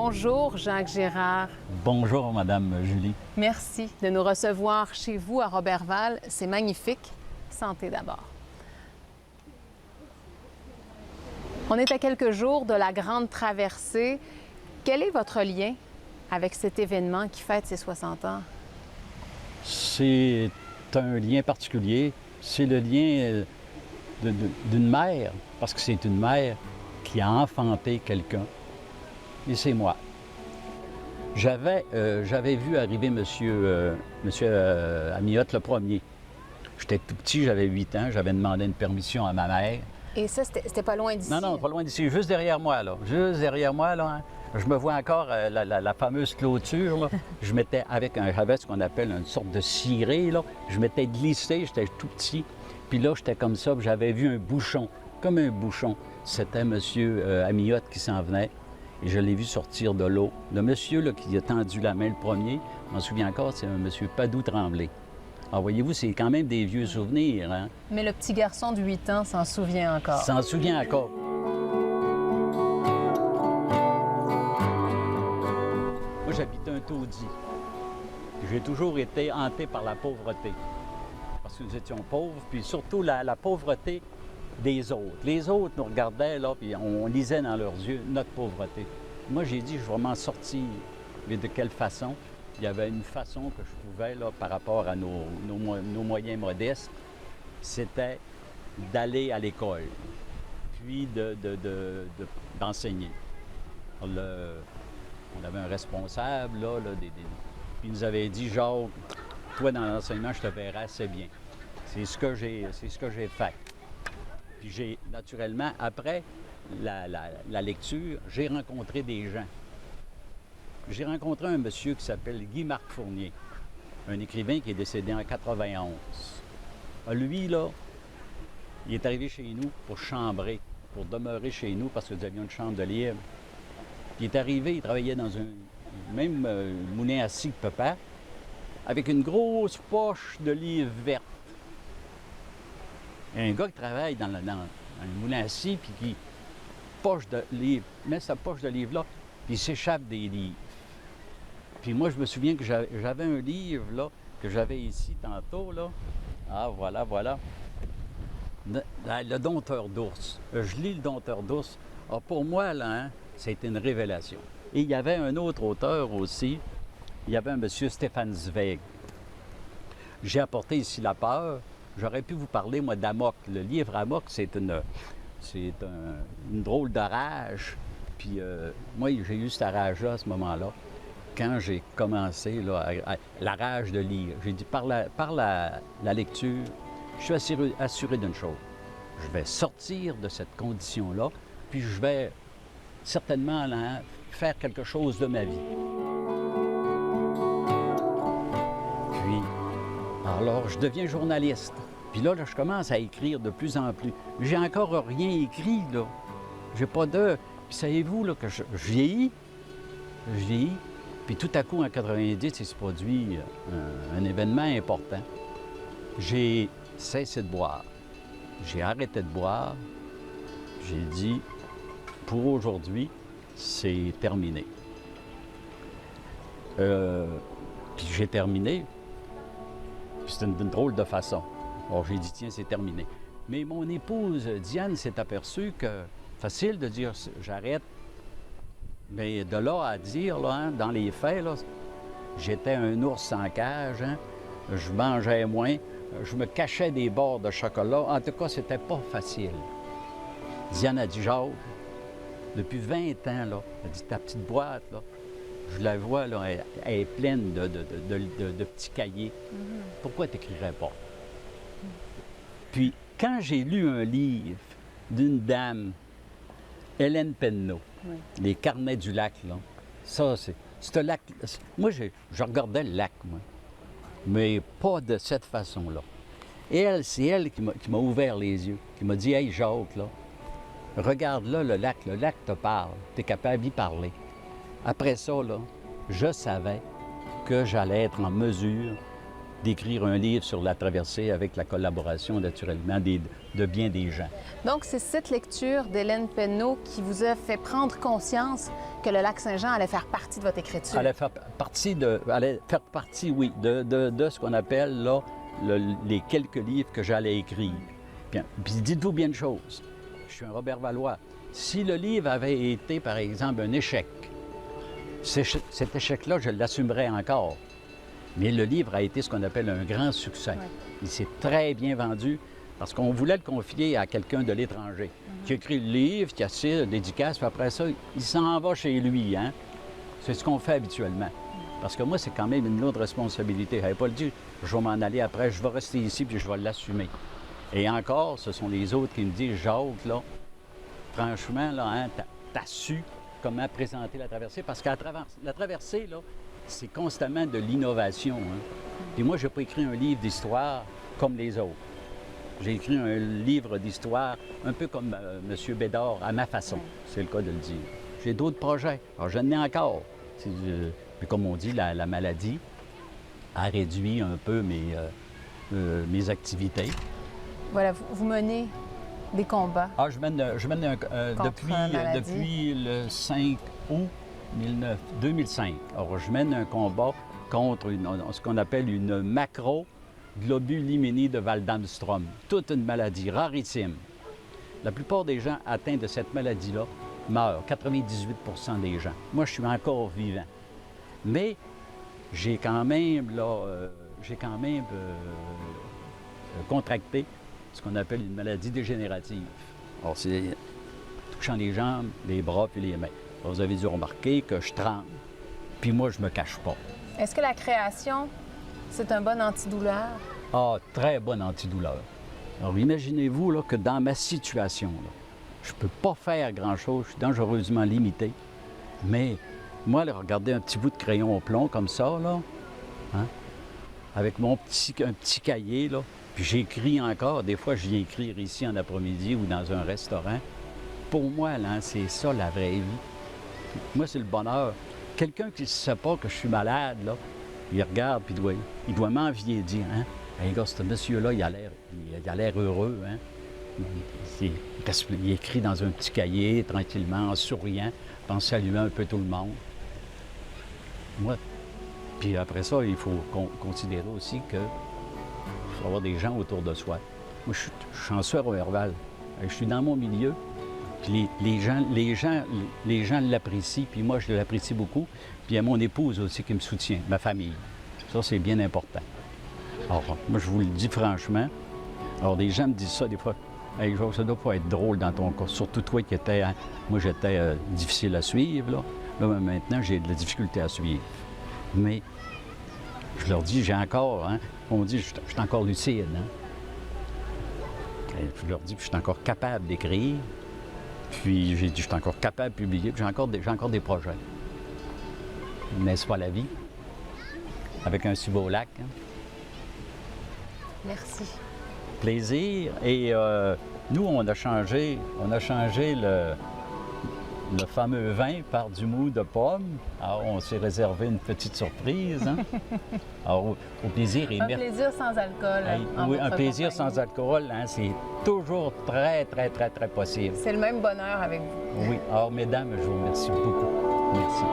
Bonjour, Jacques Girard. Bonjour, Madame Julie. Merci de nous recevoir chez vous à Roberval. C'est magnifique. Santé d'abord. On est à quelques jours de la grande traversée. Quel est votre lien avec cet événement qui fête ses 60 ans? C'est un lien particulier. C'est le lien d'une mère, parce que c'est une mère qui a enfanté quelqu'un. Et c'est moi. J'avais vu arriver monsieur Amiotte le premier. J'étais tout petit, j'avais 8 ans, j'avais demandé une permission à ma mère. Et ça, c'était pas loin d'ici? Non, pas loin d'ici, juste derrière moi, là. Juste derrière moi, là. Hein. Je me vois encore la fameuse clôture, là. J'avais ce qu'on appelle une sorte de ciré, là. Je m'étais glissé, j'étais tout petit. Puis là, j'étais comme ça, puis j'avais vu un bouchon, comme un bouchon. C'était M. Amiotte qui s'en venait. Et je l'ai vu sortir de l'eau. Le monsieur là, qui a tendu la main le premier, je m'en souviens encore, c'est un monsieur Padoue-Tremblay. Alors, voyez-vous, c'est quand même des vieux souvenirs. Hein? Mais le petit garçon de 8 ans s'en souvient encore. S'en souvient encore. Moi, j'habite un taudis. J'ai toujours été hanté par la pauvreté. Parce que nous étions pauvres, puis surtout la pauvreté des autres. Les autres nous regardaient, là, puis on lisait dans leurs yeux notre pauvreté. Moi, j'ai dit, je vais m'en sortir. Mais de quelle façon? Il y avait une façon que je pouvais, là, par rapport à nos moyens modestes, c'était d'aller à l'école, puis d'enseigner. On avait un responsable, là, puis il nous avait dit, Jacques, toi, dans l'enseignement, je te verrai assez bien. C'est ce que j'ai fait. Puis j'ai, naturellement, après la lecture, j'ai rencontré des gens. J'ai rencontré un monsieur qui s'appelle Guy-Marc Fournier, un écrivain qui est décédé en 91. Lui, là, il est arrivé chez nous pour chambrer, pour demeurer chez nous parce que nous avions une chambre de libre. Puis il est arrivé, il travaillait dans un même moulin à scie que papa, avec une grosse poche de livres vertes. Il y a un gars qui travaille dans le moulin à scie, puis qui met sa poche de livres là, puis il s'échappe des livres. Puis moi, je me souviens que j'avais un livre, là, que j'avais ici tantôt, là. Ah, voilà. Le Dompteur d'ours. Je lis le Dompteur d'ours. Ah, pour moi, là, hein, c'était une révélation. Et il y avait un autre auteur aussi. Il y avait un monsieur Stéphane Zweig. J'ai apporté ici La peur. J'aurais pu vous parler, moi, d'Amok. Le livre Amok, c'est une drôle de rage. Puis moi, j'ai eu cette rage-là à ce moment-là, quand j'ai commencé là, la rage de lire. J'ai dit, par la lecture, je suis assuré d'une chose. Je vais sortir de cette condition-là, puis je vais certainement là, faire quelque chose de ma vie. Puis, alors, je deviens journaliste. Puis là, je commence à écrire de plus en plus. J'ai encore rien écrit, là. J'ai pas de... Puis savez-vous, là, que je vieillis. Puis tout à coup, en 90, il se produit un événement important. J'ai cessé de boire. J'ai arrêté de boire. J'ai dit, pour aujourd'hui, c'est terminé. Puis j'ai terminé. Puis c'était une drôle de façon. Alors j'ai dit, tiens, c'est terminé. Mais mon épouse, Diane, s'est aperçue que, facile de dire, j'arrête. Mais de là à dire, là, hein, dans les faits, là, j'étais un ours sans cage, hein, je mangeais moins, je me cachais des barres de chocolat. En tout cas, c'était pas facile. Diane a dit, Jacques, depuis 20 ans, là, elle dit, ta petite boîte, là, je la vois, là, elle est pleine de petits cahiers. Pourquoi tu n'écrirais pas? Puis, quand j'ai lu un livre d'une dame, Hélène Penneau, oui. Les carnets du lac, là, ça, c'est... Ce lac, moi, je regardais le lac, moi, mais pas de cette façon-là. Et c'est elle qui m'a ouvert les yeux, qui m'a dit, « Hey, Jacques, là, regarde là le lac te parle, tu es capable d'y parler. » Après ça, là, je savais que j'allais être en mesure d'écrire un livre sur la traversée avec la collaboration, naturellement, de bien des gens. Donc, c'est cette lecture d'Hélène Penneau qui vous a fait prendre conscience que le lac Saint-Jean allait faire partie de votre écriture. Allait faire partie, oui, de ce qu'on appelle, là, les quelques livres que j'allais écrire. Puis dites-vous bien une chose, je suis un Robert Valois. Si le livre avait été, par exemple, un échec, cet échec-là, je l'assumerais encore. Mais le livre a été ce qu'on appelle un grand succès. Ouais. Il s'est très bien vendu parce qu'on voulait le confier à quelqu'un de l'étranger qui écrit le livre, qui a ses dédicaces, puis après ça, il s'en va chez lui. Hein? C'est ce qu'on fait habituellement. Parce que moi, c'est quand même une lourde responsabilité. Je n'avais pas le dit, je vais m'en aller après, je vais rester ici, puis je vais l'assumer. Et encore, ce sont les autres qui me disent, Jacques, là, franchement, là, hein, t'as su comment présenter la traversée, parce qu'à la traversée, là, c'est constamment de l'innovation. Hein. Puis moi, je n'ai pas écrit un livre d'histoire comme les autres. J'ai écrit un livre d'histoire un peu comme M. Bédard, à ma façon, c'est le cas de le dire. J'ai d'autres projets. Alors, j'en ai encore. Mais comme on dit, la maladie a réduit un peu mes activités. Voilà, vous menez des combats. Ah, je mène depuis le 5 août 2005. Alors, je mène un combat contre ce qu'on appelle une macroglobulinémie de Waldenström. Toute une maladie rarissime. La plupart des gens atteints de cette maladie-là meurent, 98 des gens. Moi, je suis encore vivant. Mais j'ai quand même, contracté ce qu'on appelle une maladie dégénérative. Alors, c'est touchant les jambes, les bras puis les mains. Alors, vous avez dû remarquer que je tremble, puis moi, je me cache pas. Est-ce que la création, c'est un bon antidouleur? Ah, très bon antidouleur. Alors, imaginez-vous là, que dans ma situation, là, je ne peux pas faire grand-chose, je suis dangereusement limité. Mais moi, là, regardez un petit bout de crayon au plomb comme ça, là, hein, avec un petit cahier, là, puis j'écris encore. Des fois, je viens écrire ici en après-midi ou dans un restaurant. Pour moi, là, c'est ça la vraie vie. Moi, c'est le bonheur. Quelqu'un qui ne sait pas que je suis malade, là, il regarde puis il doit m'envier et dire, hein, hey, gars, ce monsieur-là, il a l'air heureux, hein. Il écrit dans un petit cahier, tranquillement, en souriant, en saluant un peu tout le monde. Moi, puis après ça, il faut considérer aussi qu'il faut avoir des gens autour de soi. Moi, je suis chanceux à Roberval. Je suis dans mon milieu, puis les gens l'apprécient, puis moi, je l'apprécie beaucoup. Puis il y a mon épouse aussi qui me soutient, ma famille. Ça, c'est bien important. Alors, moi, je vous le dis franchement. Alors, des gens me disent ça des fois. Hey, Jacques, ça doit pas être drôle dans ton cas. Surtout toi qui étais... Hein, moi, j'étais difficile à suivre, là. Là, maintenant, j'ai de la difficulté à suivre. Mais je leur dis, j'ai encore... Hein, on dit, je suis encore lucide. Hein. Et je leur dis, je suis encore capable d'écrire. Puis j'ai dit, je suis encore capable de publier. Puis j'ai encore des projets. N'est-ce pas la vie? Avec un si beau lac. Hein? Merci. Plaisir. Et nous, on a changé le fameux vin par du mou de pomme. Alors, on s'est réservé une petite surprise. Hein? Alors, au plaisir et un plaisir sans alcool. Oui, un plaisir sans alcool, hein, c'est toujours très, très, très, très possible. C'est le même bonheur avec vous. Oui. Alors, mesdames, je vous remercie beaucoup. Merci.